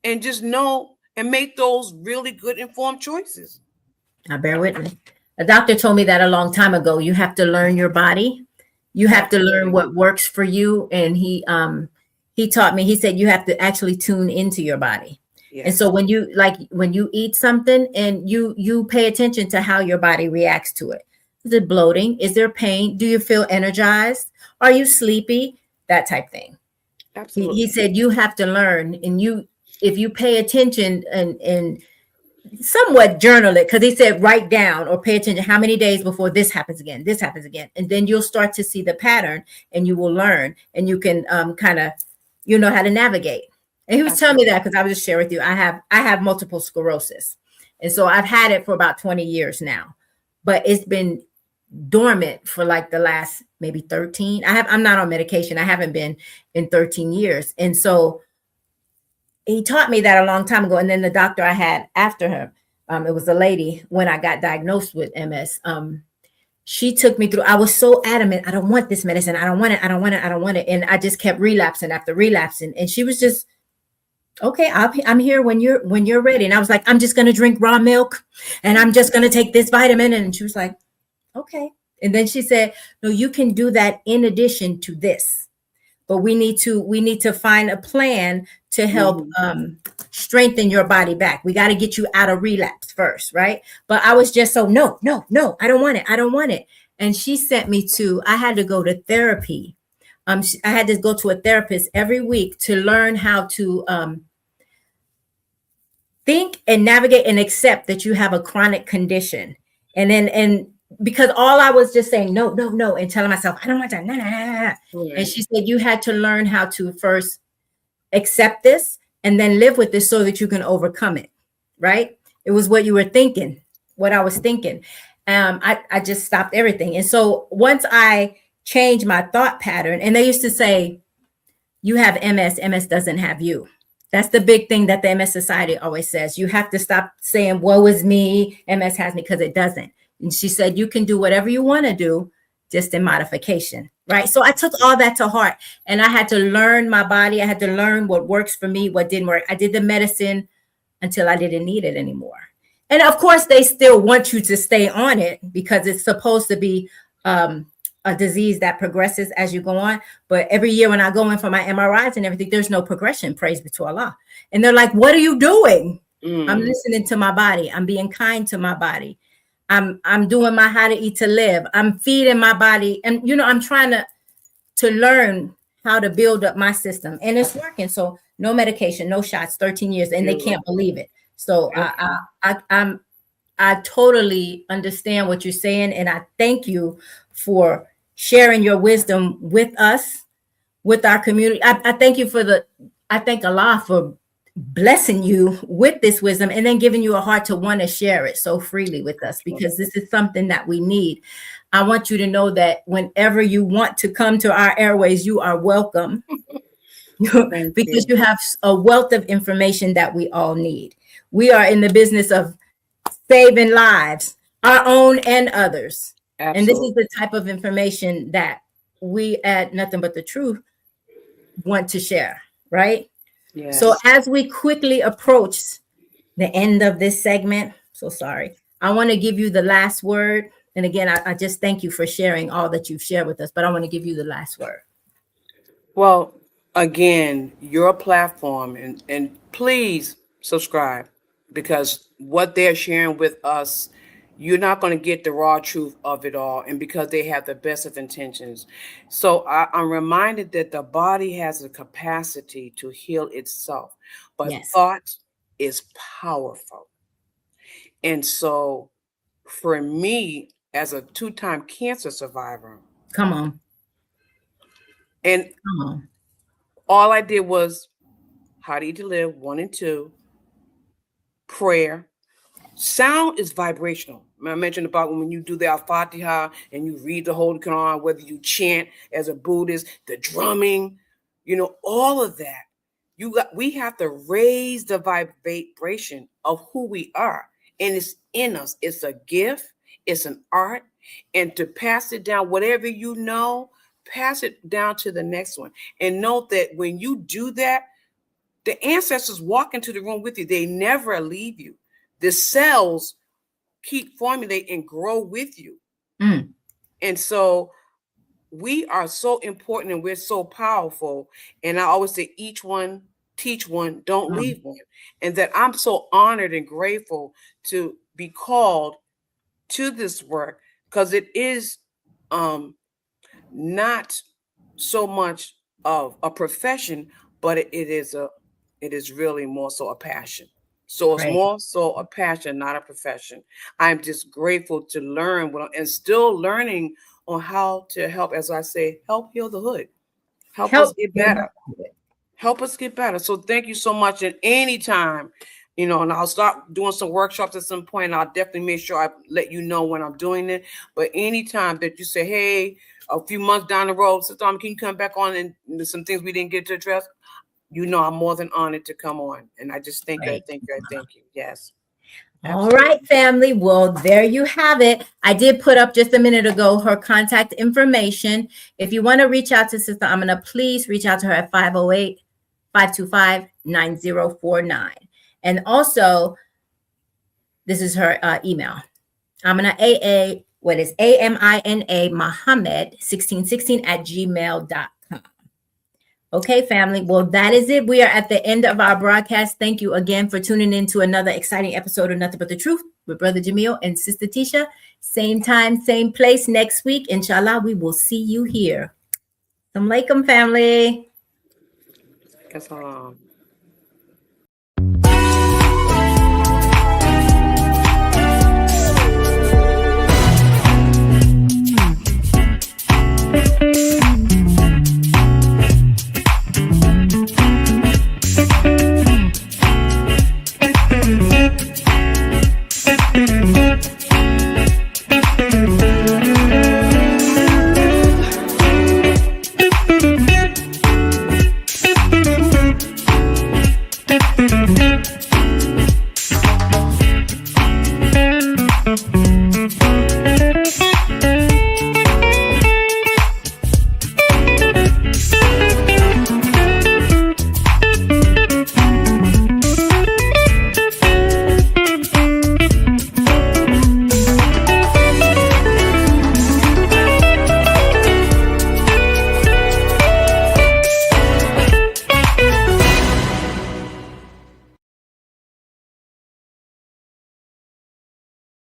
and just know and make those really good informed choices. Now bear with me. A doctor told me that a long time ago. You have to learn your body. You have to learn what works for you. And he taught me, he said, you have to actually tune into your body. Yes. And so when you eat something and you pay attention to how your body reacts to it. Is it bloating? Is there pain? Do you feel energized? Are you sleepy? That type thing. Absolutely. He said, you have to learn, and if you pay attention and somewhat journal it, because he said write down or pay attention how many days before this happens again, and then you'll start to see the pattern, and you will learn, and you can kind of know how to navigate. And he was telling me that because I was just sharing with you, I have multiple sclerosis, and so I've had it for about 20 years now, but it's been dormant for like the last maybe 13. I'm not on medication. I haven't been in 13 years, and so he taught me that a long time ago. And then the doctor I had after her, it was a lady when I got diagnosed with MS. She took me through. I was so adamant. I don't want this medicine. I don't want it. I don't want it. I don't want it. And I just kept relapsing after relapsing. And she was just, okay, I'm here when you're ready. And I was like, I'm just going to drink raw milk, and I'm just going to take this vitamin. And she was like, okay. And then she said, no, you can do that in addition to this. But we need to find a plan to help strengthen your body back. We got to get you out of relapse first, right? But I was just so no, I don't want it. And she sent me I had to go to therapy. I had to go to a therapist every week to learn how to think and navigate and accept that you have a chronic condition. And because all I was just saying, no, and telling myself, I don't want that. No. And she said, you had to learn how to first accept this and then live with this so that you can overcome it. Right. It was what you were thinking, what I was thinking. I just stopped everything. And so once I changed my thought pattern, and they used to say, you have MS doesn't have you. That's the big thing that the MS Society always says. You have to stop saying, woe is me, MS has me, because it doesn't. And she said, you can do whatever you want to do, just in modification, right? So I took all that to heart, and I had to learn my body. I had to learn what works for me, what didn't work. I did the medicine until I didn't need it anymore. And of course, they still want you to stay on it because it's supposed to be a disease that progresses as you go on. But every year when I go in for my MRIs and everything, there's no progression, praise be to Allah. And they're like, what are you doing? I'm listening to my body. I'm being kind to my body. I'm doing my how to eat to live. I'm feeding my body. And, I'm trying to learn how to build up my system, and it's working. So no medication, no shots, 13 years, and they can't believe it. So I totally understand what you're saying. And I thank you for sharing your wisdom with us, with our community. I thank you I thank Allah for blessing you with this wisdom and then giving you a heart to want to share it so freely with us, because this is something that we need. I want you to know that whenever you want to come to our airways, you are welcome because you have a wealth of information that we all need. We are in the business of saving lives, our own and others. Absolutely. And this is the type of information that we at Nothing But the Truth want to share, right? Yes. So as we quickly approach the end of this segment, so sorry, I want to give you the last word. And again, I just thank you for sharing all that you've shared with us, but I want to give you the last word. Well, again, your platform, and please subscribe, because what they're sharing with us, you're not going to get the raw truth of it all, and because they have the best of intentions. So I'm reminded that the body has a capacity to heal itself, but Yes. thought is powerful. And so for me, as a 2-time cancer survivor, Come on. and Come on. all I did was How to Eat to Live 1 and 2, prayer. Sound is vibrational. I mentioned about when you do the Al-Fatiha and you read the Holy Quran, whether you chant as a Buddhist, the drumming, all of that. We have to raise the vibration of who we are. And it's in us. It's a gift. It's an art. And to pass it down, whatever you know, pass it down to the next one. And note that when you do that, the ancestors walk into the room with you. They never leave you. The cells keep formulating and grow with you. And so we are so important and we're so powerful. And I always say, each one, teach one, don't leave one. And that I'm so honored and grateful to be called to this work, because it is not so much of a profession, but it is really more so a passion. So it's more so a passion, not a profession. I'm just grateful to learn and still learning on how to help, as I say, help heal the hood. Help us get better. Help us get better. So thank you so much. And anytime, and I'll start doing some workshops at some point. And I'll definitely make sure I let you know when I'm doing it. But anytime that you say, hey, a few months down the road, Sister Amina, can you come back on and some things we didn't get to address? I'm more than honored to come on. And I just thank you. I thank you. Yes. Absolutely. All right, family. Well, there you have it. I did put up just a minute ago her contact information. If you want to reach out to Sister Amina, please reach out to her at 508-525-9049. And also, this is her email. Amina Amina Muhammad 1616 at gmail.com. Okay, family. Well, that is it. We are at the end of our broadcast. Thank you again for tuning in to another exciting episode of Nothing But the Truth with Brother Jamil and Sister Tisha. Same time, same place next week. Inshallah, we will see you here. Assalamu alaikum, family. That's all.